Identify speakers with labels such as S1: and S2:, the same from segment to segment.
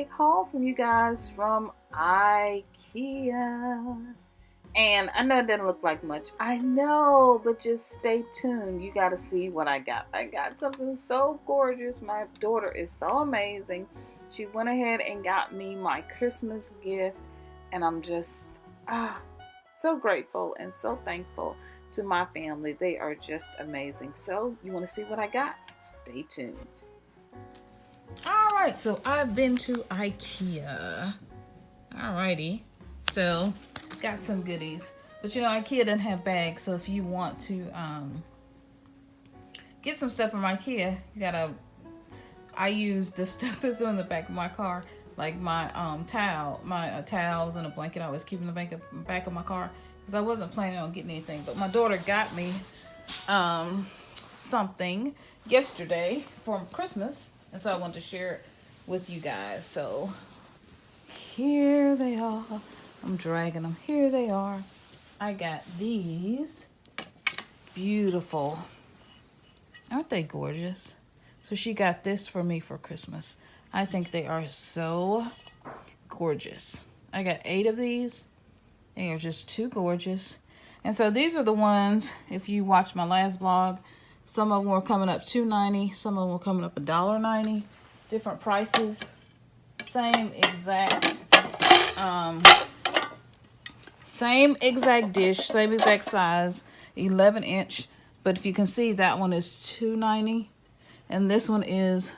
S1: big haul from you guys from Ikea. And I know it doesn't look like much. I know, but just stay tuned. You got to see what I got. I got something so gorgeous. My daughter is so amazing. She went ahead and got me my Christmas gift. And I'm just so grateful and so thankful to my family. They are just amazing. So you want to see what I got? Stay tuned.
S2: Alright, so I've been to Ikea. Alrighty. So got some goodies. But you know, Ikea doesn't have bags, so if you want to get some stuff from Ikea, you gotta, I use the stuff that's in the back of my car, like my towels and a blanket. I always keep in the back of my car because I wasn't planning on getting anything. But my daughter got me something yesterday for Christmas, and so I wanted to share it with you guys. So here they are. I'm dragging them. Here they are. I got these. Beautiful. Aren't they gorgeous? So she got this for me for Christmas. I think they are so gorgeous. I got 8 of these. They are just too gorgeous. And so these are the ones, if you watch my last vlog, some of them were coming up $2.90. Some of them were coming up $1.90. Different prices. Same exact dish, same exact size, 11-inch. But if you can see, that one is $2.90, and this one is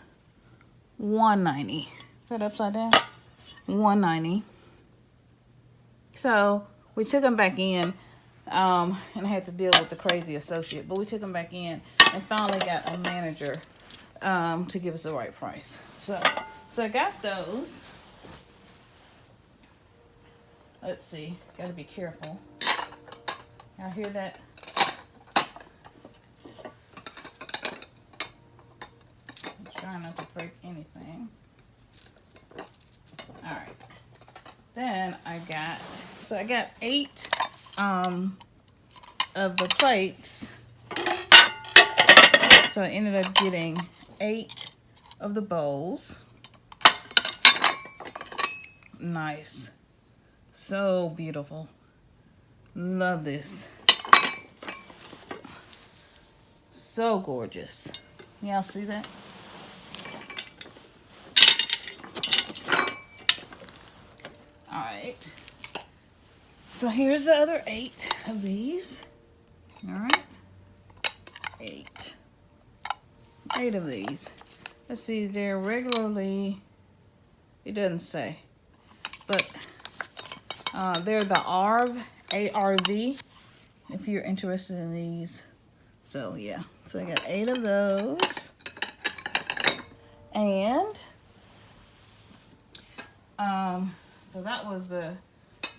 S2: $1.90. Is that upside down? $1.90. So we took them back in, and I had to deal with the crazy associate. But we took them back in and finally got a manager to give us the right price. So I got those. Let's see. Got to be careful. Y'all hear that? I'm trying not to break anything. All right. Then I got 8 of the plates. So I ended up getting 8 of the bowls. Nice. So beautiful. Love this. So gorgeous. Y'all see that? Alright. So here's the other 8 of these. Alright. 8 of these. Let's see, they're regularly, it doesn't say, but they're the ARV, if you're interested in these. So yeah, so I got 8 of those. And so that was the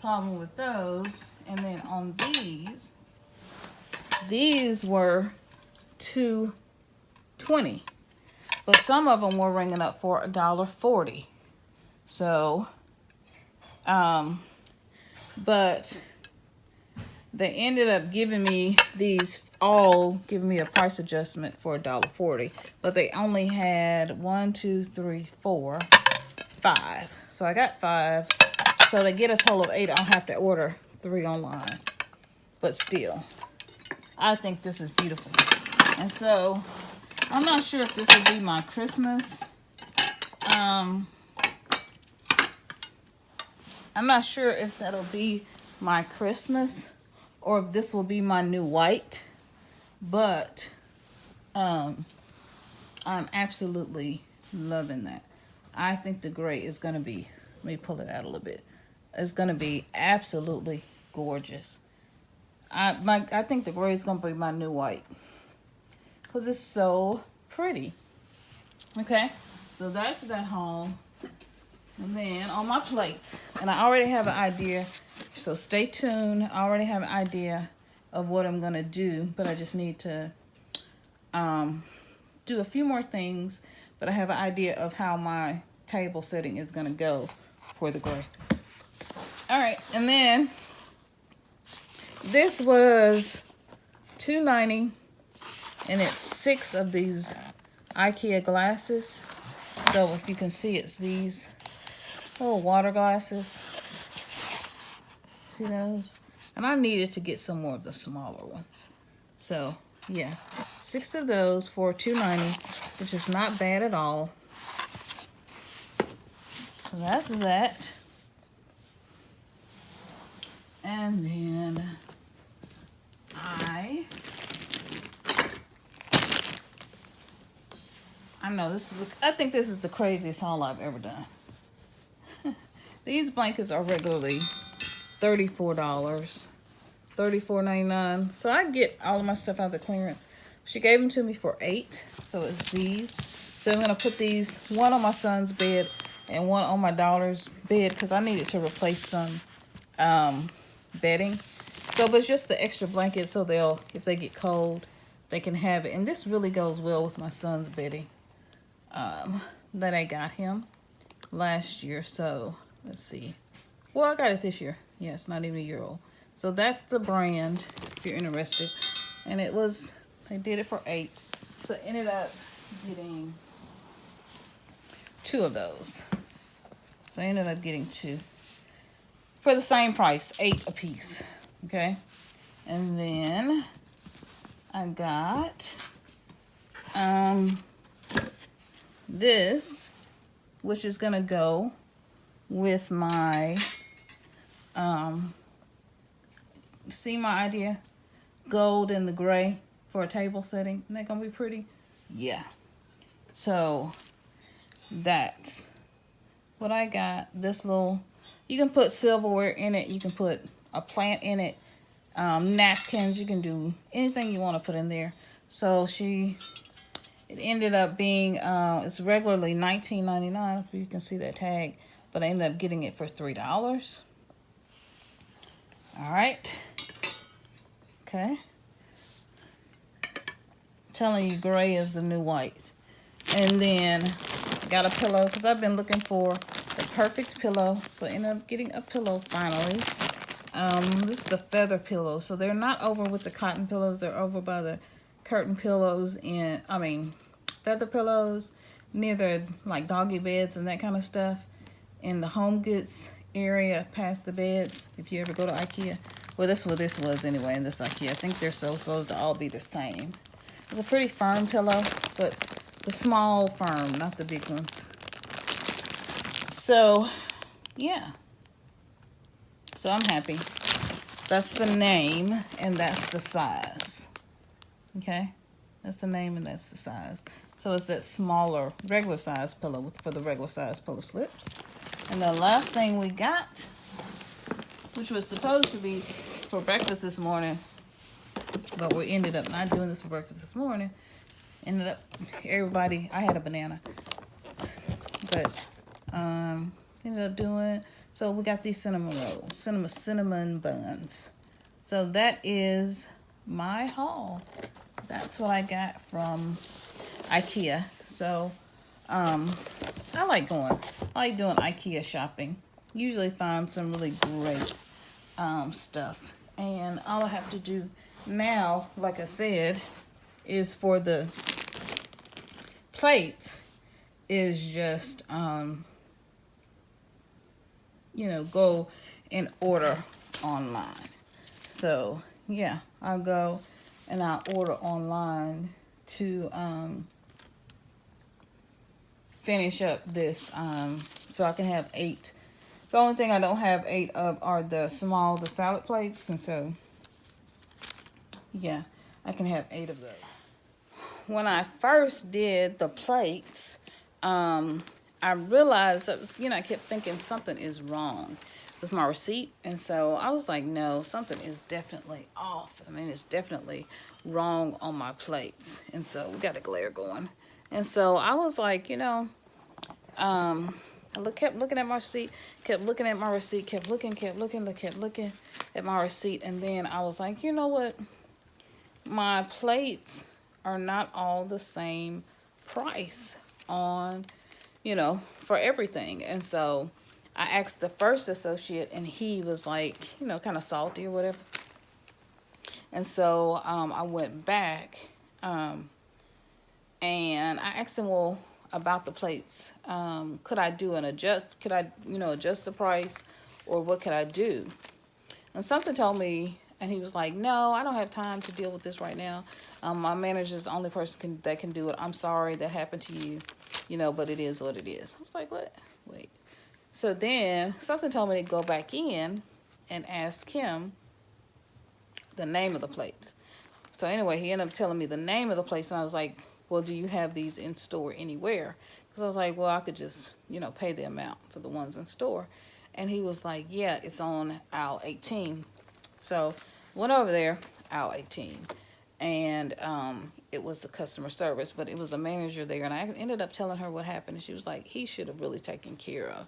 S2: problem with those. And then on these were $2.20, but some of them were ringing up for $1.40. So but they ended up giving me giving me a price adjustment for $1.40. But they only had 1, 2, 3, 4, 5. So I got 5. So to get a total of 8, I'll have to order 3 online. But still, I think this is beautiful. And so I'm not sure if this will be my Christmas. I'm not sure if that'll be my Christmas or if this will be my new white. But I'm absolutely loving that. I think the gray is going to be, let me pull it out a little bit. It's going to be absolutely gorgeous. I think the gray is going to be my new white because it's so pretty. Okay, so that's that home. And then on my plates, and I already have an idea, so stay tuned. I already have an idea of what I'm going to do, but I just need to do a few more things. But I have an idea of how my table setting is going to go for the gray. All right, and then this was $2.90, and it's 6 of these Ikea glasses. So if you can see, it's these little water glasses. See those? And I needed to get some more of the smaller ones. So, yeah. 6 of those for $2.90, which is not bad at all. So that's that. And then I know I think this is the craziest haul I've ever done. These blankets are regularly $34, $34.99. So I get all of my stuff out of the clearance. She gave them to me for $8, so it's these. So I'm gonna put these, one on my son's bed and one on my daughter's bed, because I needed to replace some bedding. So, but it's just the extra blanket, so they'll, if they get cold, they can have it. And this really goes well with my son's bedding that I got him last year. So let's see. Well, I got it this year. Yeah, it's not even a year old. So that's the brand, if you're interested. And it was, I did it for $8. So I ended up getting 2 of those. So I ended up getting 2 for the same price, $8 a piece. Okay. And then I got this, which is gonna go with my see my idea, gold and the gray for a table setting. Isn't that gonna be pretty? Yeah. So that's what I got. This little, you can put silverware in it, you can put a plant in it, napkins, you can do anything you want to put in there. So it ended up being it's regularly $19.99, if you can see that tag, but I ended up getting it for $3. All right. Okay. Telling you, gray is the new white. And then I got a pillow, because I've been looking for the perfect pillow. So I ended up getting a pillow finally. This is the feather pillow. So they're not over with the cotton pillows. They're over by the curtain pillows and, feather pillows near the, like, doggy beds and that kind of stuff. In the home goods area past the beds, if you ever go to Ikea. Well, that's what this was anyway in this Ikea. I think they're supposed to all be the same. It's a pretty firm pillow, but the small firm, not the big ones. So, yeah. So I'm happy. That's the name, and that's the size. Okay? That's the name, and that's the size. So it's that smaller, regular size pillow for the regular size pillow slips. And the last thing we got, which was supposed to be for breakfast this morning, but we ended up not doing this for breakfast this morning. Ended up, everybody, I had a banana, but ended up doing, so we got these cinnamon rolls, cinnamon buns. So that is my haul. That's what I got from Ikea. So I like doing Ikea shopping. Usually find some really great stuff. And all I have to do now, like I said, is for the plates is just go and order online. So yeah, I'll go and I'll order online to finish up this so I can have 8. The only thing I don't have 8 of are the salad plates, and so yeah, I can have 8 of those. When I first did the plates, I realized that I kept thinking something is wrong with my receipt, and so I was like, no, something is definitely off. I mean, it's definitely wrong on my plates. And so we got a glare going, and so I was like, I kept looking at my receipt, kept looking at my receipt, kept looking at my receipt, and then I was like, you know what, my plates are not all the same price on for everything. And so I asked the first associate, and he was like, kind of salty or whatever. And so I went back and I asked him, well, about the plates. Could I do an adjust? Could I, adjust the price, or what could I do? And something told me, and he was like, "No, I don't have time to deal with this right now. My manager's the only person that can do it. I'm sorry that happened to you, but it is what it is." I was like, "What? Wait." So then something told me to go back in and ask him the name of the plates. So anyway, he ended up telling me the name of the place, and I was like, "Well, do you have these in store anywhere?" Because I was like, "Well, I could just, pay the amount for the ones in store." And he was like, "Yeah, it's on aisle 18." So went over there, aisle 18, and it was the customer service, but it was a manager there, and I ended up telling her what happened, and she was like, "He should have really taken care of,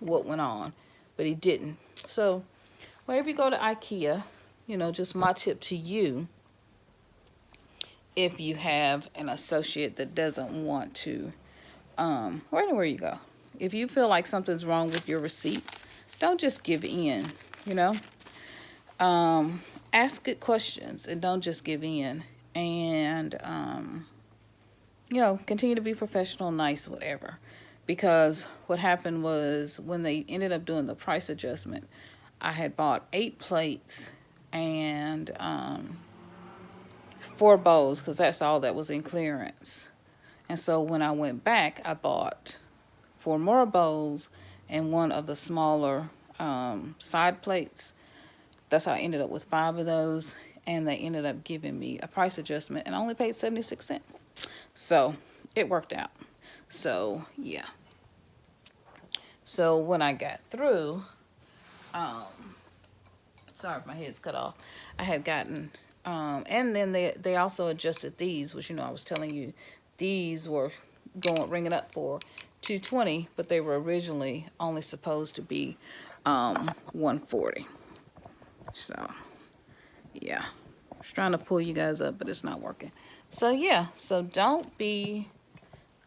S2: what went on, but he didn't." So wherever you go to Ikea, just my tip to you, if you have an associate that doesn't want to, or anywhere you go, if you feel like something's wrong with your receipt, don't just give in, ask good questions and don't just give in, and continue to be professional, nice, whatever. Because what happened was, when they ended up doing the price adjustment, I had bought 8 plates and 4 bowls, because that's all that was in clearance. And so when I went back, I bought 4 more bowls and 1 of the smaller side plates. That's how I ended up with 5 of those, and they ended up giving me a price adjustment, and I only paid 76 cents. So it worked out. So yeah. So when I got through, sorry if my head's cut off, I had gotten, and then they also adjusted these, which, I was telling you, these were ringing up for $2.20, but they were originally only supposed to be $1.40. So yeah, I was trying to pull you guys up, but it's not working. So yeah, so don't be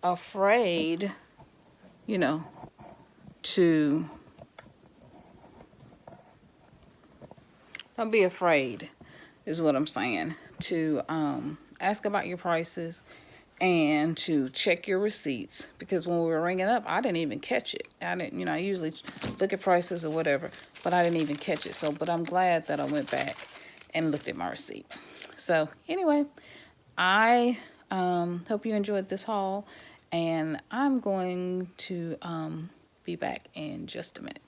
S2: afraid, don't be afraid, is what I'm saying, to ask about your prices and to check your receipts. Because when we were ringing up, I didn't even catch it. I didn't, I usually look at prices or whatever, but I didn't even catch it. So, but I'm glad that I went back and looked at my receipt. So anyway, I hope you enjoyed this haul, and I'm going to be back in just a minute.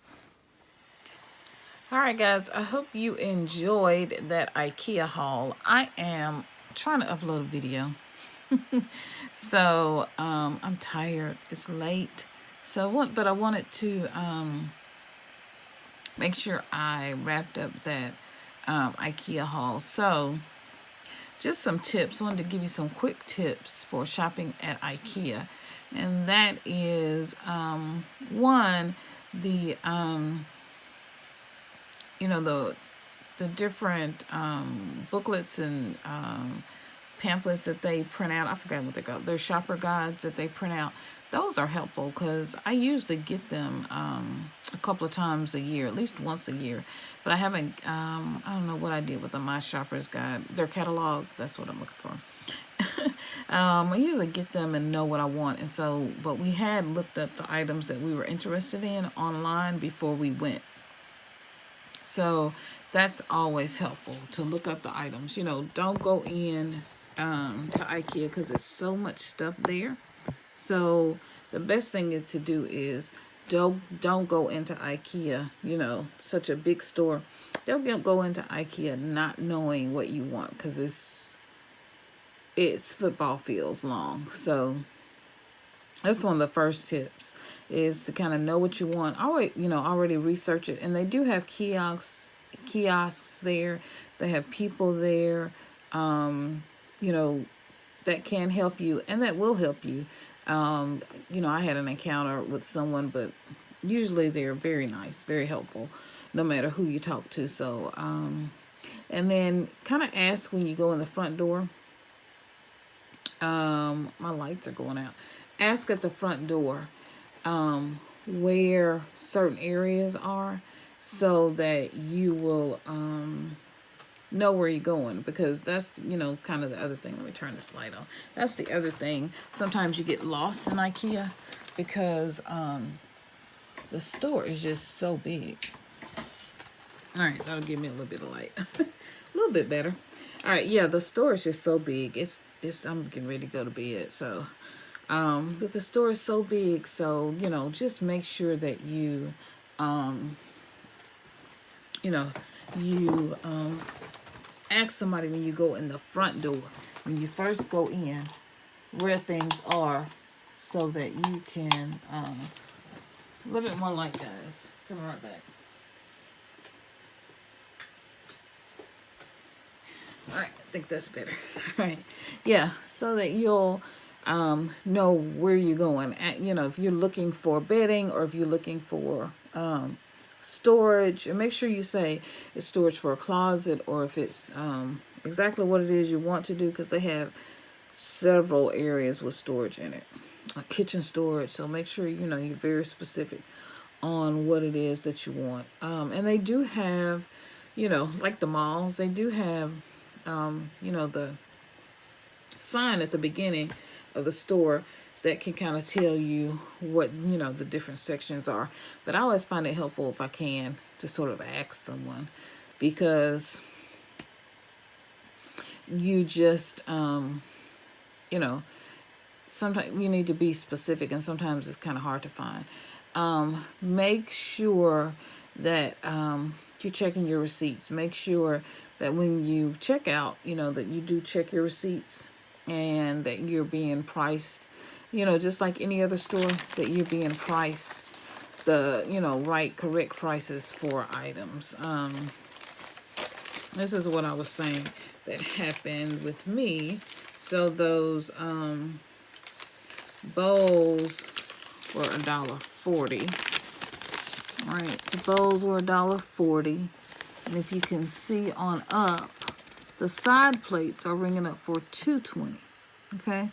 S2: All right, guys, I hope you enjoyed that Ikea haul. I am trying to upload a video. So I'm tired. It's late. But I wanted to make sure I wrapped up that Ikea haul. So just some tips. I wanted to give you some quick tips for shopping at Ikea. And that is, one, the the different booklets and pamphlets that they print out. I forgot what they're called. They're shopper guides that they print out. Those are helpful because I usually get them a couple of times a year, at least once a year. But I haven't, I don't know what I did with the My Shopper's Guide. Their catalog, that's what I'm looking for. I usually get them and know what I want. And so, but we had looked up the items that we were interested in online before we went. So that's always helpful to look up the items. Don't go in to Ikea because there's so much stuff there. So the best thing to do is don't go into Ikea, such a big store. Don't go into Ikea not knowing what you want, because it's football fields long. So that's one of the first tips, is to kind of know what you want. Already research it. And they do have kiosks there. They have people there, that can help you and that will help you. I had an encounter with someone, but usually they're very nice, very helpful, no matter who you talk to. So, and then kind of ask when you go in the front door. My lights are going out. Ask at the front door where certain areas are, so that you will know where you're going, because that's, you know, kind of the other thing. Let me turn this light on. That's the other thing. Sometimes you get lost in Ikea because the store is just so big. All right, that'll give me a little bit of light. A little bit better. All right, yeah, the store is just so big. It's I'm getting ready to go to bed, so but the store is so big, so, you know, just make sure that you you know, you ask somebody when you go in the front door, when you first go in, where things are, so that you can a little bit more light, guys. Come right back. All right, I think that's better. All right, yeah, so that you'll know where you're going. You know, if you're looking for bedding, or if you're looking for storage, and make sure you say it's storage for a closet, or if it's exactly what it is you want to do, because they have several areas with storage in it, a kitchen storage. So make sure, you know, you're very specific on what it is that you want. And they do have, you know, like the malls, they do have you know, the sign at the beginning of the store that can kind of tell you what, you know, the different sections are. But I always find it helpful, if I can, to sort of ask someone, because you just you know, sometimes you need to be specific, and sometimes it's kind of hard to find. Make sure that you're checking your receipts. Make sure that when you check out, you know, that you do check your receipts, and that you're being priced, you know, just like any other store, that you're being priced the, you know, right, correct prices for items. This is what I was saying that happened with me. So those bowls were $1.40. All right, the bowls were $1.40, and if you can see on up, the side plates are ringing up for $2.20. Okay,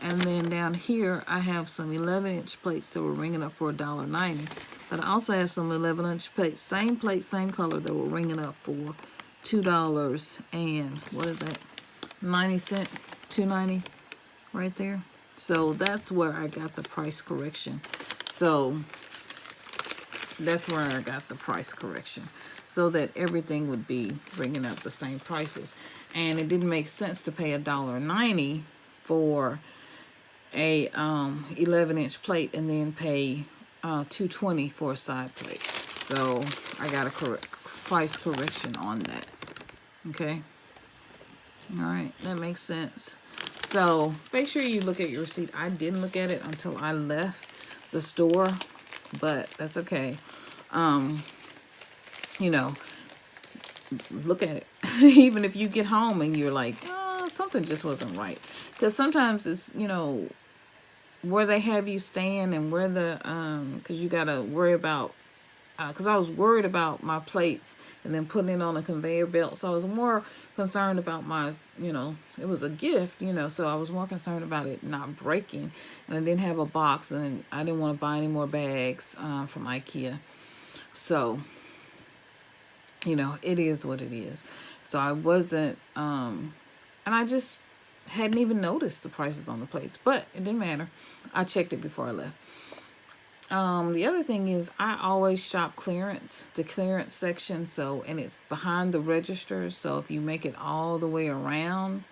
S2: and then down here I have some 11-inch plates that were ringing up for $1.90. But I also have some 11-inch plates, same plate, same color, that were ringing up for $2 and what is that? 90 cents, $2.90 right there. So that's where I got the price correction. So that's where I got the price correction, so that everything would be bringing up the same prices. And it didn't make sense to pay $1.90 for a 11-inch plate and then pay $2.20 for a side plate. So I got a price correction on that. Okay. All right, that makes sense. So make sure you look at your receipt. I didn't look at it until I left the store, but that's okay. You know, look at it. Even if you get home and you're like, oh, something just wasn't right. Because sometimes it's, you know, where they have you stand, and where the, because you got to worry about, because I was worried about my plates and then putting it on a conveyor belt. So I was more concerned about my, you know, it was a gift, you know, so I was more concerned about it not breaking. And I didn't have a box, and I didn't want to buy any more bags from Ikea. So, you know, it is what it is. So I wasn't, and I just hadn't even noticed the prices on the plates, but it didn't matter. I checked it before I left. The other thing is, I always shop clearance, the clearance section. So, and it's behind the registers. So if you make it all the way around,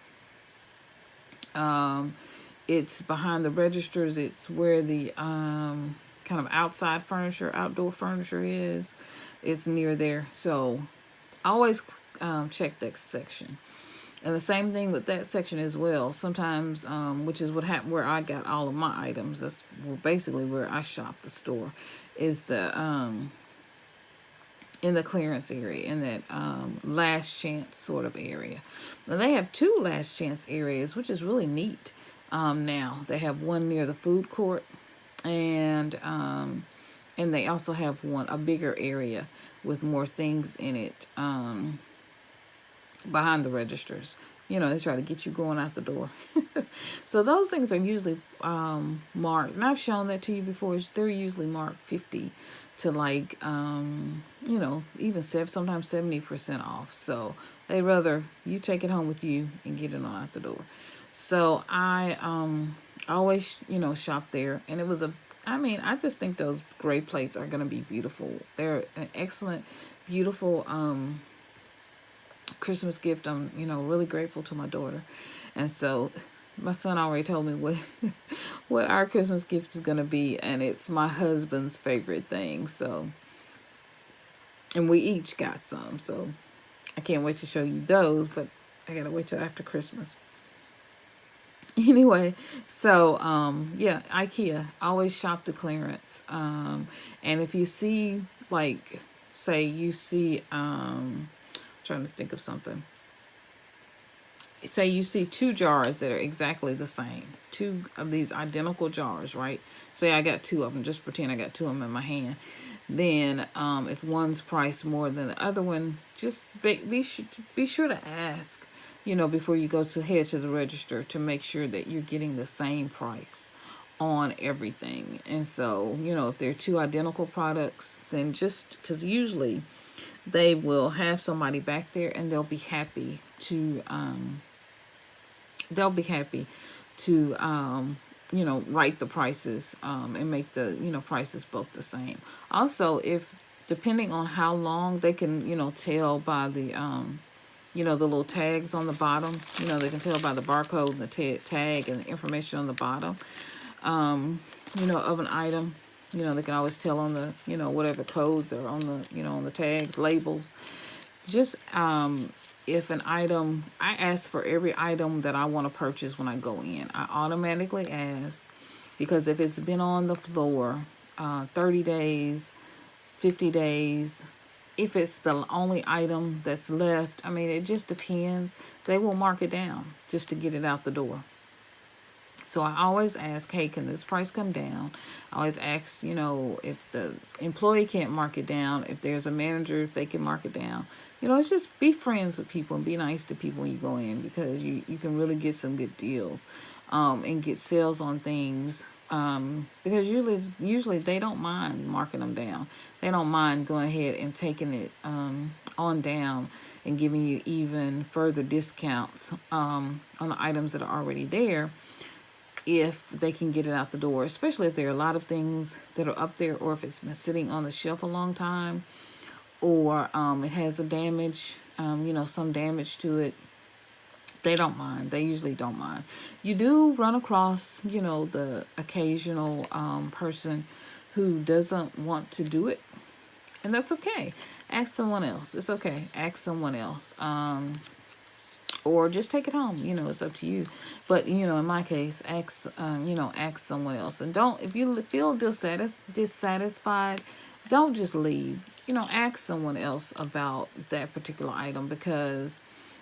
S2: it's behind the registers. It's where the kind of outside furniture, outdoor furniture is. It's near there. So I always check that section. And the same thing with that section as well. Sometimes, which is what happened where I got all of my items. That's basically where I shop the store, is the in the clearance area, in that last chance sort of area. Now they have 2 last chance areas, which is really neat. Now they have one near the food court, and they also have a bigger area with more things in it. Behind the registers. You know, they try to get you going out the door. So those things are usually marked. And I've shown that to you before. They're usually marked 50 to like, you know, even sometimes 70% off. So they rather you take it home with you and get it on out the door. So I always, you know, shop there, and it was a. I mean, I just think those gray plates are gonna be beautiful. They're an excellent, beautiful Christmas gift. I'm, you know, really grateful to my daughter, and so my son already told me what what our Christmas gift is gonna be, and it's my husband's favorite thing. So, and we each got some. So I can't wait to show you those, but I gotta wait till after Christmas. Anyway, so yeah, IKEA, always shop the clearance. And if you see, like, say you see trying to think of something, say you see two jars that are exactly the same, two of these identical jars, right? Say I got two of them, just pretend I got two of them in my hand. Then if one's priced more than the other one, just be sure to ask, you know, before you go to head to the register, to make sure that you're getting the same price on everything. And so, you know, if they're two identical products, then just because usually they will have somebody back there, and they'll be happy to you know, write the prices and make the, you know, prices both the same. Also, if depending on how long, they can, you know, tell by the you know, the little tags on the bottom. You know, they can tell by the barcode and the tag and the information on the bottom, you know, of an item. You know, they can always tell on the, you know, whatever codes are on the, you know, on the tags, labels. Just if an item, I ask for every item that I want to purchase when I go in. I automatically ask, because if it's been on the floor 30 days, 50 days, if it's the only item that's left, I mean, it just depends. They will mark it down just to get it out the door. So I always ask, hey, can this price come down? I always ask, you know, if the employee can't mark it down, if there's a manager, if they can mark it down. You know, it's just be friends with people and be nice to people when you go in, because you can really get some good deals and get sales on things. Because usually they don't mind marking them down. They don't mind going ahead and taking it on down and giving you even further discounts on the items that are already there, if they can get it out the door, especially if there are a lot of things that are up there, or if it's been sitting on the shelf a long time, or it has a damage, you know, some damage to it. They don't mind. They usually don't mind. You do run across, you know, the occasional person who doesn't want to do it, and that's okay. Ask someone else. It's okay. Ask someone else. Or just take it home. You know, it's up to you. But, you know, in my case, ask, you know, ask someone else. And don't, if you feel dissatisfied, don't just leave. You know, ask someone else about that particular item, because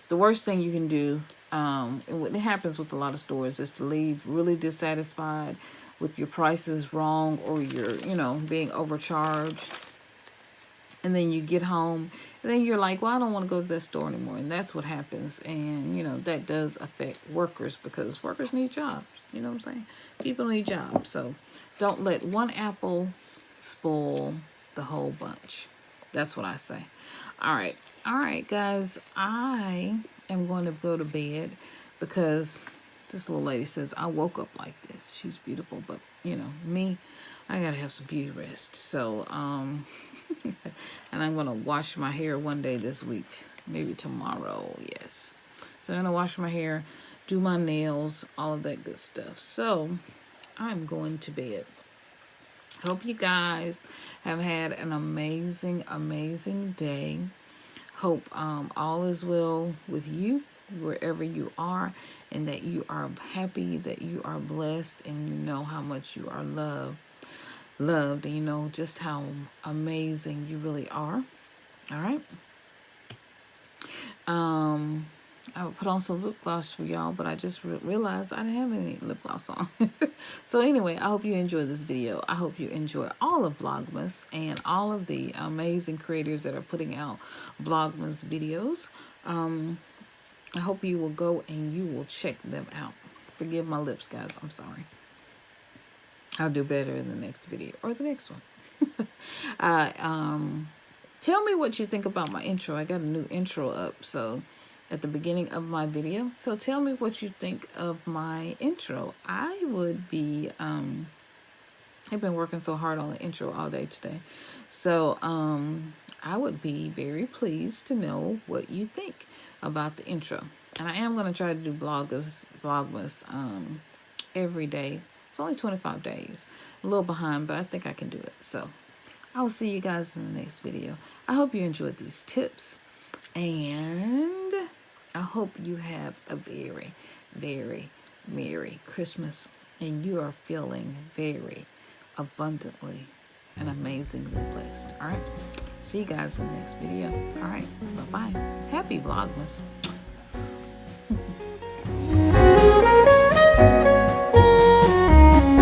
S2: the worst thing you can do, and it happens with a lot of stores, is to leave really dissatisfied with your prices wrong, or you're, you know, being overcharged. And then you get home, and then you're like, well, I don't want to go to that store anymore. And that's what happens. And, you know, that does affect workers, because workers need jobs. You know what I'm saying? People need jobs. So don't let one apple spoil the whole bunch. That's what I say. All right. All right, guys. I am going to go to bed, because this little lady says I woke up like this. She's beautiful. But, you know, me, I got to have some beauty rest. So, and I'm going to wash my hair one day this week. Maybe tomorrow, yes. So I'm going to wash my hair, do my nails, all of that good stuff. So I'm going to bed. Hope you guys have had an amazing, amazing day. Hope all is well with you, wherever you are, and that you are happy, that you are blessed, and you know how much you are loved, and you know just how amazing you really are. All right. I would put on some lip gloss for y'all, but I just realized I didn't have any lip gloss on. So anyway, I hope you enjoy this video. I hope you enjoy all of Vlogmas and all of the amazing creators that are putting out Vlogmas videos. I hope you will go and you will check them out. Forgive my lips, guys. I'm sorry. I'll do better in the next video or the next one. Tell me what you think about my intro. I got a new intro up, so at the beginning of my video. So tell me what you think of my intro. I would be, I've been working so hard on the intro all day today. So I would be very pleased to know what you think about the intro. And I am going to try to do Vlogmas every day. It's only 25 days. A little behind, but I think I can do it. So I will see you guys in the next video. I hope you enjoyed these tips. And I hope you have a very, very Merry Christmas. And you are feeling very abundantly and amazingly blessed. All right. See you guys in the next video. All right. Bye-bye. Happy Vlogmas.